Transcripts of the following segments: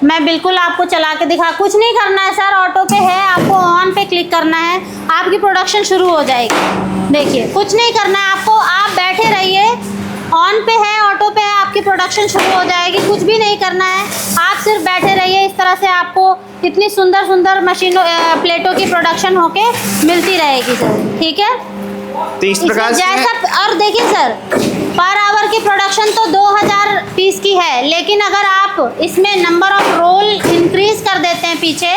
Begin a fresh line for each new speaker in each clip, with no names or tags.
मैं बिल्कुल आपको चला के दिखा, कुछ नहीं करना है सर, ऑटो पे है, आपको ऑन पे क्लिक करना है, आपकी प्रोडक्शन शुरू हो जाएगी। देखिए कुछ नहीं करना है आपको, आप बैठे रहिए, ऑन पे है, ऑटो पे है, आपकी प्रोडक्शन शुरू हो जाएगी। कुछ भी नहीं करना है, आप सिर्फ बैठे रहिए। इस तरह से आपको इतनी सुंदर सुंदर मशीनों प्लेटों की प्रोडक्शन होके मिलती रहेगी सर, ठीक है।
तो इस प्रकार से
जैसा, और देखिए सर, पर आवर की प्रोडक्शन तो 2000 पीस की है, लेकिन अगर आप इसमें नंबर ऑफ रोल इंक्रीज कर देते हैं पीछे,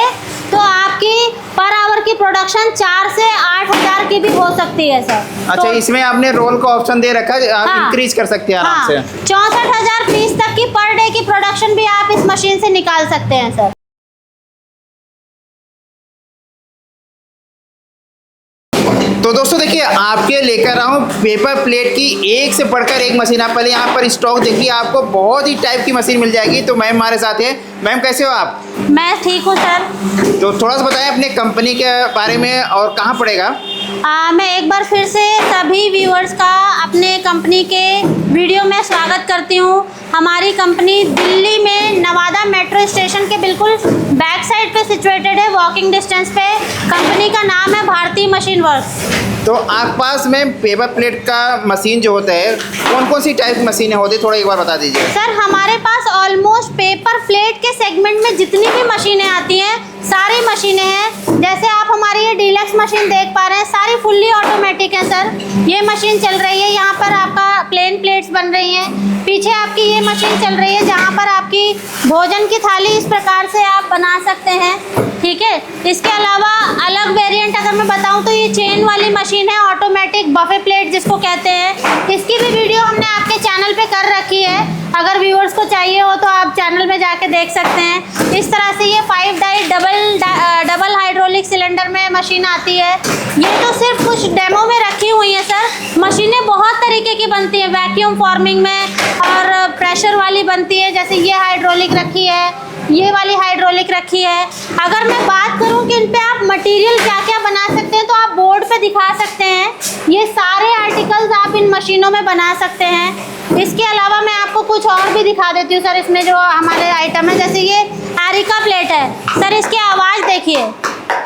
तो आपकी पर आवर की प्रोडक्शन 4 से 8000 की भी हो सकती है सर।
अच्छा,
तो
इसमें आपने रोल का ऑप्शन दे रखा है, आप इंक्रीज कर सकते हैं आराम से।
64,000 पीस तक की पर डे की प्रोडक्शन भी आप इस मशीन से निकाल सकते हैं सर।
तो दोस्तों देखिए, आपके लेकर आऊँ पेपर प्लेट की एक से बढ़कर एक मशीन। आप पहले यहाँ पर स्टॉक देखिए, आपको बहुत ही टाइप की मशीन मिल जाएगी। तो मैम हमारे साथ है। मैम कैसे हो आप?
मैं ठीक हूँ सर।
तो थोड़ा सा बताएं अपने कंपनी के बारे में और कहाँ पड़ेगा।
मैं एक बार फिर से सभी व्यूअर्स का अपने कंपनी के वीडियो में स्वागत करती हूँ। हमारी कंपनी दिल्ली में नवादा मेट्रो स्टेशन के बिल्कुल बैक साइड पे सिचुएटेड है, वॉकिंग डिस्टेंस पे। कंपनी का नाम है भारती मशीन वर्क्स।
तो आप पास में पेपर प्लेट का मशीन जो होता है, कौन कौन सी टाइप की मशीनें होती है, थोड़ा एक बार बता दीजिए।
सर हमारे पास ऑलमोस्ट पेपर प्लेट के सेगमेंट में जितनी भी मशीनें आती हैं, सारी मशीनें हैं। जैसे आप हमारी ये डीलक्स मशीन देख पा रहे हैं, सारी फुल्ली ऑटोमेटिक है सर। ये मशीन चल रही है, यहाँ पर आपका प्लेन प्लेट्स बन रही हैं। पीछे आपकी ये मशीन चल रही है, जहाँ पर आपकी भोजन की थाली इस प्रकार से आप बना सकते हैं, ठीक है। इसके अलावा अलग वेरिएंट अगर मैं बताऊं तो ये चेन वाली मशीन है, ऑटोमेटिक बफे प्लेट जिसको कहते हैं। इसकी भी वीडियो हमने आपके चैनल पे कर रखी है, अगर व्यूअर्स को चाहिए हो तो आप चैनल में जाके देख सकते हैं। इस तरह से ये 5 डाई डबल हाइड्रोलिक सिलेंडर में मशीन आती है। ये तो सिर्फ कुछ डेमो में रखी हुई है सर। मशीनें बहुत तरीके की बनती हैं, वैक्यूम फॉर्मिंग में और प्रेशर वाली बनती है। जैसे ये हाइड्रोलिक रखी है, ये वाली हाइड्रोलिक रखी है। अगर मैं बात करूं कि इन पे आप मटेरियल क्या क्या बना सकते हैं, तो आप बोर्ड पे दिखा सकते हैं। ये सारे आर्टिकल्स आप इन मशीनों में बना सकते हैं। इसके अलावा मैं आपको कुछ और भी दिखा देती हूँ सर। इसमें जो हमारे आइटम है, जैसे ये एरिका प्लेट है सर, इसकी आवाज़ देखिए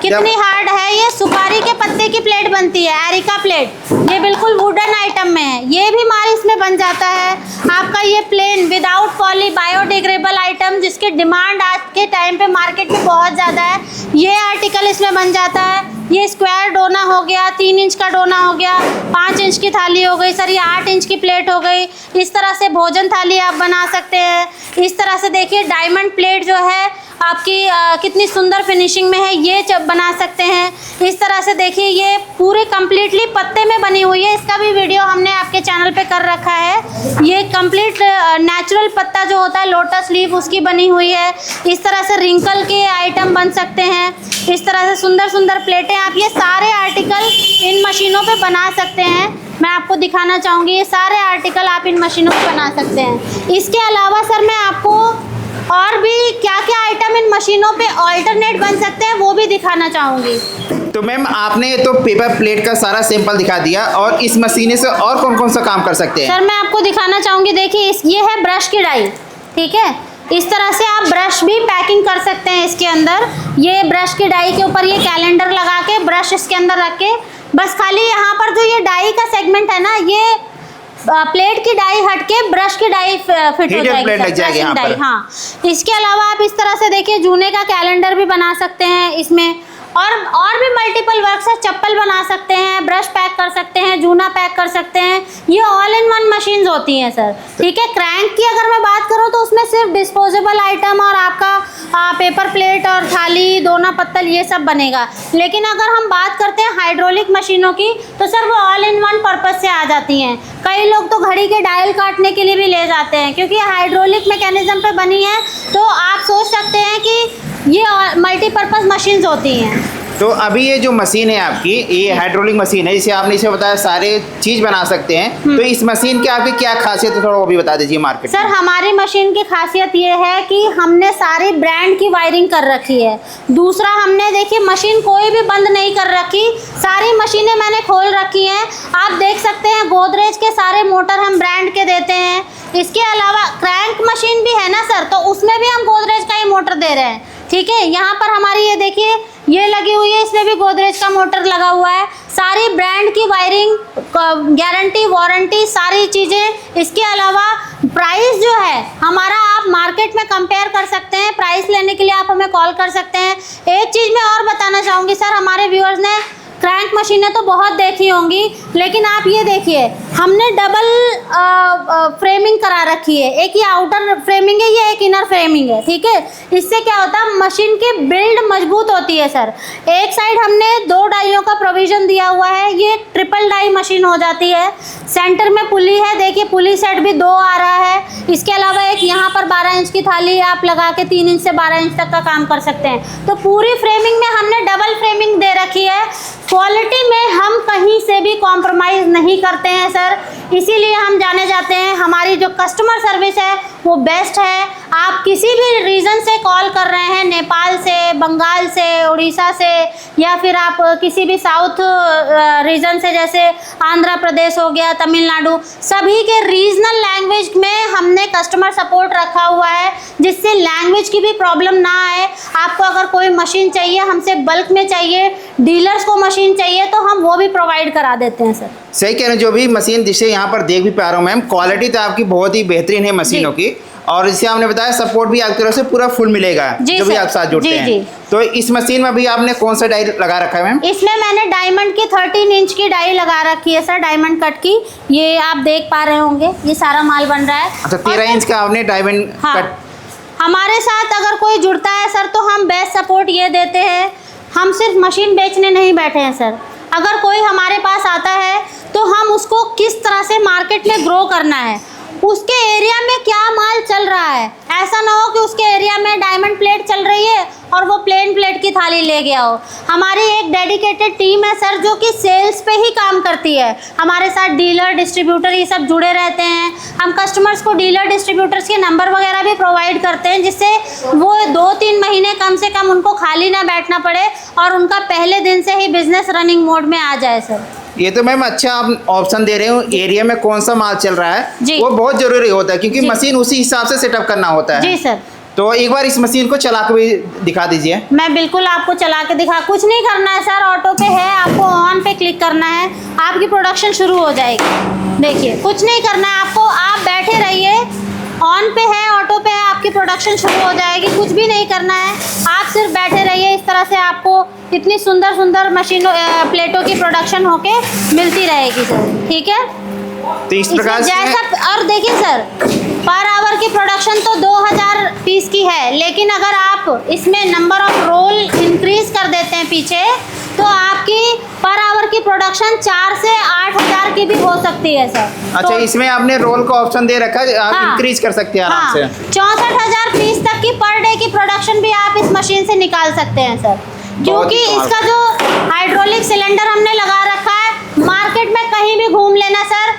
कितनी हार्ड है। ये सुपारी के पत्ते की प्लेट बनती है, एरिका प्लेट। ये बिल्कुल वुडन आइटम में है, ये भी हमारे इसमें बन जाता है। आपका ये plain without poly biodegradable item, जिसकी डिमांड आज के टाइम पे मार्केट में बहुत ज़्यादा है, ये आर्टिकल इसमें बन जाता है। ये स्क्वायर डोना हो गया, 3 इंच का डोना हो गया, 5 इंच की थाली हो गई सर, ये 8 इंच की प्लेट हो गई। इस तरह से भोजन थाली आप बना सकते हैं। इस तरह से देखिए डायमंड प्लेट जो है आपकी कितनी सुंदर फिनिशिंग में है, ये बना सकते हैं। इस तरह से देखिए ये पूरे कंप्लीटली पत्ते में बनी हुई है। इसका भी वीडियो हमने आपके चैनल पे कर रखा है। ये कंप्लीट नेचुरल पत्ता जो होता है, लोटस लीफ, उसकी बनी हुई है। इस तरह से रिंकल के आइटम बन सकते हैं। इस तरह से सुंदर सुंदर प्लेटें आप ये सारे आर्टिकल इन मशीनों पे बना सकते हैं। मैं आपको दिखाना चाहूँगी, ये सारे आर्टिकल आप इन मशीनों पे बना सकते हैं। इसके अलावा सर मैं आपको और भी क्या क्या आइटम इन मशीनों पे ऑल्टरनेट बन सकते हैं वो भी दिखाना चाहूँगी।
तो मैम आपने तो पेपर प्लेट का सारा सैंपल दिखा दिया, और इस मशीन से और कौन कौन सा काम कर सकते हैं?
सर मैं आपको दिखाना चाहूँगी, देखिए ये है ब्रश की डाई, ठीक है। इस तरह से आप ब्रश भी पैकिंग कर सकते हैं इसके अंदर। ये ब्रश की डाई के ऊपर ये कैलेंडर लगा के ब्रश इसके अंदर रख के, बस खाली यहाँ पर जो ये डाई का सेगमेंट है ना, ये प्लेट की डाई हट के ब्रश की डाई फिट हो जाएगी, डाई। हाँ, इसके अलावा आप इस तरह से देखिए जूने का कैलेंडर भी बना सकते हैं इसमें, और भी मल्टीपल वर्क्स है। चप्पल बना सकते हैं, ब्रश पैक कर सकते हैं, जूना पैक कर सकते हैं। ये ऑल इन वन मशीन्स होती हैं सर, ठीक है। क्रैंक की अगर मैं बात करूँ तो उसमें सिर्फ डिस्पोजेबल आइटम और आपका पेपर प्लेट और थाली, दोना पत्तल, ये सब बनेगा। लेकिन अगर हम बात करते हैं हाइड्रोलिक मशीनों की, तो सर वो ऑल इन वन पर्पज से आ जाती हैं। कई लोग तो घड़ी के डायल काटने के लिए भी ले जाते हैं, क्योंकि हाइड्रोलिक मैकेनिज्म पे बनी है। तो आप सोच सकते हैं कि ये मल्टीपर्पज़ मशीन्स होती हैं।
तो अभी ये जो मशीन है आपकी, ये हाइड्रोलिक मशीन है, जिसे आपने इसे बताया सारे चीज़ बना सकते हैं। तो इस मशीन की आपकी क्या खासियत है, थोड़ा वो भी बता दीजिए मार्केट
सर। हमारी मशीन की खासियत ये है कि हमने सारी ब्रांड की वायरिंग कर रखी है। दूसरा, हमने देखिए मशीन कोई भी बंद नहीं कर रखी, सारी मशीनें मैंने खोल रखी हैं। आप देख सकते हैं गोदरेज के सारे मोटर हम ब्रांड के देते हैं। इसके अलावा क्रैंक मशीन भी है ना सर, तो उसमें भी हम गोदरेज का ही मोटर दे रहे हैं, ठीक है। यहाँ पर हमारी ये देखिए ये लगी हुई है, इसमें भी गोदरेज का मोटर लगा हुआ है। सारी ब्रांड की वायरिंग, गारंटी, वारंटी, सारी चीज़ें। इसके अलावा प्राइस जो है हमारा, आप मार्केट में कंपेयर कर सकते हैं। प्राइस लेने के लिए आप हमें कॉल कर सकते हैं। एक चीज़ मैं और बताना चाहूँगी सर, हमारे व्यूअर्स ने क्रैंक मशीनें तो बहुत देखी होंगी, लेकिन आप ये देखिए हमने डबल फ्रेमिंग करा रखी है। एक ये आउटर फ्रेमिंग है, ये एक इनर फ्रेमिंग है, ठीक है। इससे क्या होता है, मशीन की बिल्ड मजबूत होती है सर। एक साइड हमने 2 डाइयों का प्रोविज़न दिया हुआ है, ये ट्रिपल डाई मशीन हो जाती है। सेंटर में पुली है, देखिए पुली सेट भी 2 आ रहा है। इसके अलावा एक यहाँ पर 12 इंच की थाली आप लगा के 3 इंच से 12 इंच तक का काम कर सकते हैं। तो पूरी फ्रेमिंग में हमने डबल फ्रेमिंग दे रखी है। क्वालिटी में हम कहीं से भी कॉम्प्रोमाइज़ नहीं करते हैं सर, इसीलिए हम जाने जाते हैं। हमारी जो कस्टमर सर्विस है वो बेस्ट है। आप किसी भी रीजन से कॉल कर रहे हैं, नेपाल से, बंगाल से, उड़ीसा से, या फिर आप किसी भी साउथ रीजन से, जैसे आंध्र प्रदेश हो गया, तमिलनाडु, सभी के रीजनल लैंग्वेज में हमने कस्टमर सपोर्ट रखा हुआ है, जिससे लैंग्वेज की भी प्रॉब्लम ना आए। आपको अगर कोई मशीन चाहिए, हमसे बल्क में चाहिए, डीलर्स को मशीन चाहिए, तो हम वो भी प्रोवाइड करा देते हैं सर।
सही कह रहे हैं। जो भी मशीन जिसे यहाँ पर देख भी पा रहा हूँ मैम, क्वालिटी तो आपकी बहुत ही बेहतरीन है मशीनों की, और जैसे आपने बताया सपोर्ट भी आपकी तरफ से पूरा फुल मिलेगा जो भी आप साथ जुड़ते हैं। तो इस मशीन में भी आपने कौन सा डाई लगा रखा है मैम?
इसमें मैंने डायमंड की 13 इंच की डाई लगा रखी है सर, डायमंड कट की। ये आप देख पा रहे होंगे, ये सारा माल बन रहा है।
अच्छा, 13 इंच का आपने डायमंड कट।
हमारे साथ अगर कोई जुड़ता है सर, तो हम बेस्ट सपोर्ट ये देते हैं। हम सिर्फ मशीन बेचने नहीं बैठे हैं सर। अगर कोई हमारे पास आता है तो हम उसको किस तरह से मार्केट में ग्रो करना है, उसके एरिया में क्या माल चल रहा है। ऐसा ना हो कि उसके एरिया में डायमंड प्लेट चल रही है और वो प्लेन प्लेट की थाली ले गया हो। हमारी एक डेडिकेटेड टीम है सर, जो कि सेल्स पे ही काम करती है। हमारे साथ डीलर, डिस्ट्रीब्यूटर ये सब जुड़े रहते हैं। हम कस्टमर्स को डीलर, डिस्ट्रीब्यूटर्स के नंबर वगैरह भी प्रोवाइड करते हैं, जिससे वो 2-3 महीने कम से कम उनको खाली ना बैठना पड़े और उनका पहले दिन से ही बिजनेस रनिंग मोड में आ जाए सर।
ये तो मैम अच्छा आप ऑप्शन दे रहे हो, एरिया में कौन सा माल चल रहा है वो बहुत जरूरी होता है, क्योंकि मशीन उसी हिसाब से सेटअप करना होता है।
जी सर।
तो एक बार इस मशीन को चला के भी दिखा दीजिए।
मैं बिल्कुल आपको चला के कुछ नहीं करना है सर, ऑटो पे है, आपको ऑन पे क्लिक करना है, आपकी प्रोडक्शन शुरू हो जाएगी। देखिए कुछ नहीं करना है आपको, आप बैठे रहिए, ऑन पे है, ऑटो पे है, आपकी प्रोडक्शन शुरू हो जाएगी। कुछ भी नहीं करना है, आप सिर्फ बैठे रहिए। इस तरह से आपको इतनी सुंदर सुंदर मशीनों प्लेटों की प्रोडक्शन होके मिलती रहेगी सर, ठीक है।
तो इस प्रकार से
जैसा, और देखिए सर, पर आवर की प्रोडक्शन तो 2000 पीस की है, लेकिन अगर आप इसमें नंबर ऑफ रोल इंक्रीज कर देते हैं पीछे, तो आपकी पर आवर की प्रोडक्शन 4 से 8000 की भी हो सकती है सर।
अच्छा, तो इसमें आपने रोल का ऑप्शन दे रखा है, आप इंक्रीज कर सकते हैं आराम से।
64,000 पीस तक की पर डे की प्रोडक्शन भी आप इस मशीन से निकाल सकते हैं सर, क्योंकि इसका जो हाइड्रोलिक सिलेंडर हमने लगा रखा है, मार्केट में कहीं भी घूम लेना सर,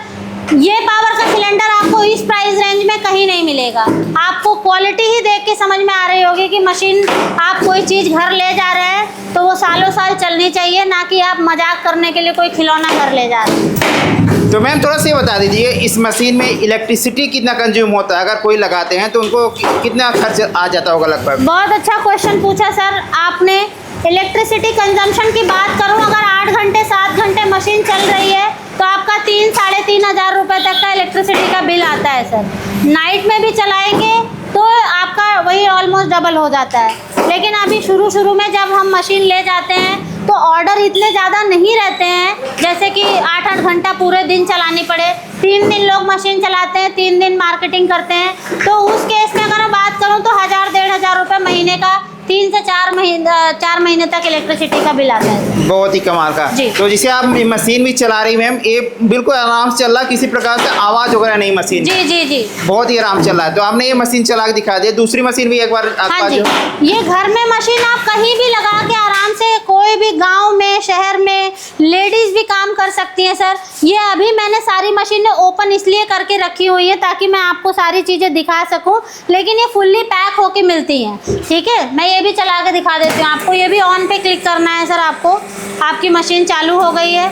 ये पावर का सिलेंडर आपको इस प्राइस रेंज में कहीं नहीं मिलेगा। आपको क्वालिटी ही देख के समझ में आ रही होगी कि मशीन, आप कोई चीज़ घर ले जा रहे हैं तो वो सालों साल चलनी चाहिए, ना कि आप मजाक करने के लिए कोई खिलौना घर ले जा रहे हैं।
तो मैम थोड़ा सा ये बता दीजिए, इस मशीन में इलेक्ट्रिसिटी कितना कंज्यूम होता है? अगर कोई लगाते हैं तो उनको कितना खर्च आ जाता होगा लगभग?
बहुत अच्छा क्वेश्चन पूछा सर आपने। इलेक्ट्रिसिटी कंजम्पशन की बात करूं, अगर 8 घंटे 7 घंटे मशीन चल रही है तो आपका 3-3.5 हज़ार रुपये तक का इलेक्ट्रिसिटी का बिल आता है सर। नाइट में भी चलाएंगे तो आपका वही ऑलमोस्ट डबल हो जाता है। लेकिन अभी शुरू में जब हम मशीन ले जाते हैं तो ऑर्डर इतने ज़्यादा नहीं रहते हैं, जैसे कि 8-8 घंटा पूरे दिन चलानी पड़े। 3 दिन लोग मशीन चलाते हैं, 3 दिन मार्केटिंग करते हैं, तो उस केस में अगर मैं बात करूं तो 1000-1500 रुपये महीने का 3 से 4 महीने तक इलेक्ट्रिसिटी का बिल आता है।
बहुत ही कमाल का। तो जिसे आप मशीन भी चला रही मैम, ये बिल्कुल आराम से चल रहा, किसी प्रकार से आवाज़ वगैरह नहीं मशीन।
जी
बहुत ही आराम चल रहा है। तो आपने ये मशीन चला के दिखा दिया, दूसरी मशीन भी एक बार
हाँ जी। ये घर में मशीन आप कहीं भी लगा के आराम से, कोई भी गांव में, शहर में लेडीज भी काम कर सकती हैं सर। ये अभी मैंने सारी मशीनें ओपन इसलिए करके रखी हुई है ताकि मैं आपको सारी चीज़ें दिखा सकूं, लेकिन ये फुल्ली पैक होके मिलती हैं, ठीक है। मैं ये भी चला के दिखा देती हूँ आपको। ये भी ऑन पे क्लिक करना है सर आपको, आपकी मशीन चालू हो गई है।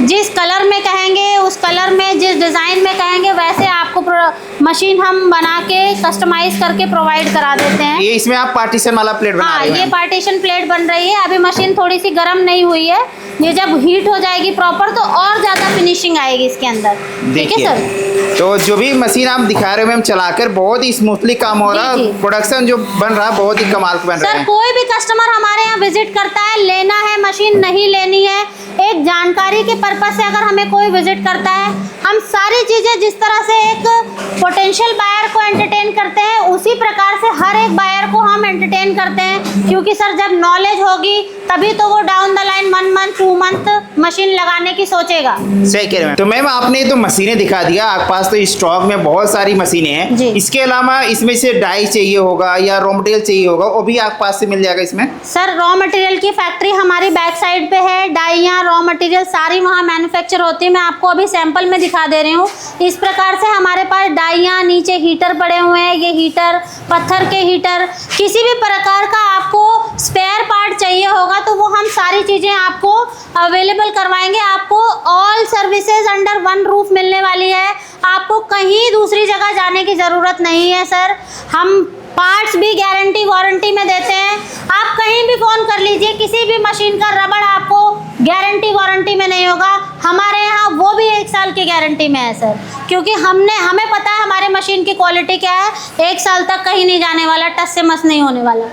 जिस कलर में कहेंगे उस कलर में, जिस डिज़ाइन में कहेंगे वैसे आपको मशीन हम बना के कस्टमाइज करके प्रोवाइड करा देते हैं।
ये इसमें आप पार्टीशन वाला प्लेट बना रहे हैं?
ये पार्टीशन प्लेट बन रही है। अभी मशीन थोड़ी सी गर्म नहीं हुई है, ये जब हीट हो जाएगी प्रॉपर तो और ज़्यादा फिनिशिंग आएगी इसके अंदर। ठीक है सर।
तो जो भी मशीन आप दिखा रहे हो मैम चलाकर बहुत ही स्मूथली काम हो रहा है, प्रोडक्शन जो बन रहा है बहुत ही कमाल का बन रहा है।
सर कोई भी कस्टमर हमारे यहाँ विजिट करता है, लेना है मशीन नहीं लेनी है, एक जानकारी के पर्पज से अगर हमें कोई विजिट करता है, हम सारी चीज़ें जिस तरह से एक पोटेंशियल बायर को एंटरटेन करते हैं उसी प्रकार से हर एक बायर को हम एंटरटेन करते हैं। क्योंकि सर जब नॉलेज होगी तभी तो वो down the line 1 month 2 month machine लगाने की सोचेगा।
सही कह रहे हैं। तो मैम आपने तो मशीनें दिखा दिया, आपके पास तो स्टॉक में बहुत सारी मशीनें हैं। इसके अलावा इसमें से डाई चाहिए होगा या रॉ मटेरियल चाहिए होगा, वो भी आपके पास से मिल जाएगा इसमें?
सर रॉ मटेरियल की फैक्ट्री हमारी बैक साइड पे है, डाइयाँ रॉ मटेरियल सारी वहाँ मैन्युफैक्चर होती है। मैं आपको अभी सैंपल में दिखा दे रही हूँ। इस प्रकार से हमारे पास डाइयाँ, नीचे हीटर पड़े हुए हैं, ये हीटर, पत्थर के हीटर, किसी भी प्रकार का आपको स्पेयर पार्ट चाहिए होगा तो वो हम सारी चीज़ें आपको अवेलेबल करवाएंगे। आपको ऑल सर्विसेज अंडर 1 रूफ मिलने वाली है, आपको कहीं दूसरी जगह जाने की ज़रूरत नहीं है सर। हम पार्ट्स भी गारंटी वारंटी में देते हैं। आप कहीं भी फ़ोन कर लीजिए, किसी भी मशीन का रबड़ आपको गारंटी वारंटी में नहीं होगा, हमारे यहाँ वो भी 1 साल की गारंटी में है सर। क्योंकि हमें पता है हमारे मशीन की क्वालिटी क्या है, 1 साल तक कहीं नहीं जाने वाला, टस से मस नहीं होने वाला।